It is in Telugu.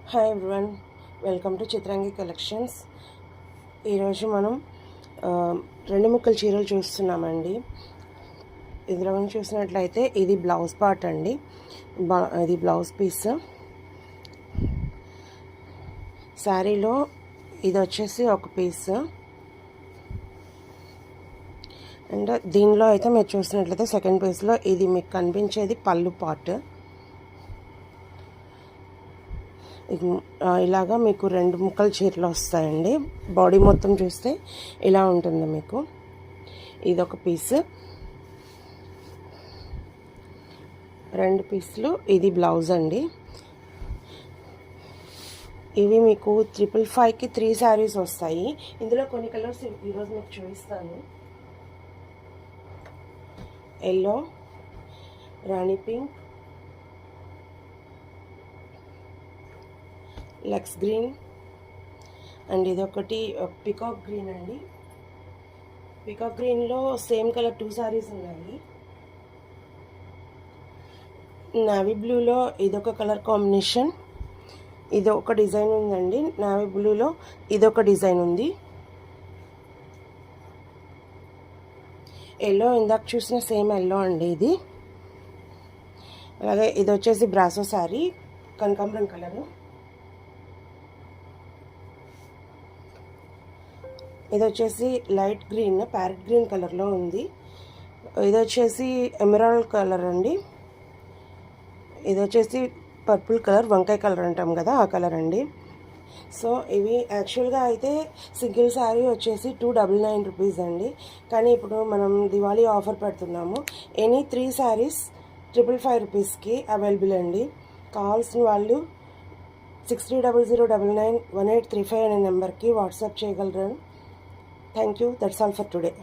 Hi everyone, welcome to Chitrangi collections. ఈరోజు మనం రెండు ముక్కల చీరలు చూస్తున్నామండి. ఇందులో మనం చూసినట్లయితే ఇది బ్లౌజ్ పార్ట్ అండి. ఇది బ్లౌజ్ పీస్. శారీలో ఇది వచ్చేసి ఒక పీస్, అండ్ దీనిలో అయితే మీరు చూసినట్లయితే సెకండ్ పీస్లో ఇది మీకు కనిపించేది పళ్ళు పార్ట్. ఇలాగా మీకు రెండు ముక్కల చీరలు వస్తాయండి. బాడీ మొత్తం చూస్తే ఇలా ఉంటుంది మీకు. ఇదొక పీస్, రెండు పీసులు. ఇది బ్లౌజ్ అండి. ఇవి మీకు 555కి 3 శారీస్ వస్తాయి. ఇందులో కొన్ని కలర్స్ ఈరోజు మీకు చూపిస్తాను. ఎల్లో, రాణి పింక్, లక్స్ గ్రీన్, అండ్ ఇదొకటి పికాక్ గ్రీన్ అండి. పికాక్ గ్రీన్లో సేమ్ కలర్ 2 శారీస్ ఉన్నాయి. నావీ బ్లూలో ఇదొక కలర్ కాంబినేషన్, ఇది ఒక డిజైన్ ఉందండి. నావీ బ్లూలో ఇదొక డిజైన్ ఉంది. ఎల్లో ఇందాక చూసిన సేమ్ ఎల్లో అండి ఇది. అలాగే ఇది వచ్చేసి బ్రాసో శారీ, కనకాంబరం కలరు. ఇది వచ్చేసి లైట్ గ్రీన్, ప్యారెట్ గ్రీన్ కలర్లో ఉంది. ఇది వచ్చేసి ఎమరాల్డ్ కలర్ అండి. ఇది వచ్చేసి పర్పుల్ కలర్, వంకాయ కలర్ అంటాం కదా, ఆ కలర్ అండి. సో ఇవి యాక్చువల్గా అయితే సింగిల్ శారీ వచ్చేసి 299 రూపీస్ అండి. కానీ ఇప్పుడు మనం దివాళీ ఆఫర్ పెడుతున్నాము. ఎనీ 3 శారీస్ 555 రూపీస్కి అవైలబుల్ అండి. కావాల్సిన వాళ్ళు 6300991835 అనే నెంబర్కి వాట్సాప్ చేయగలరు. Thank you. That's all for today.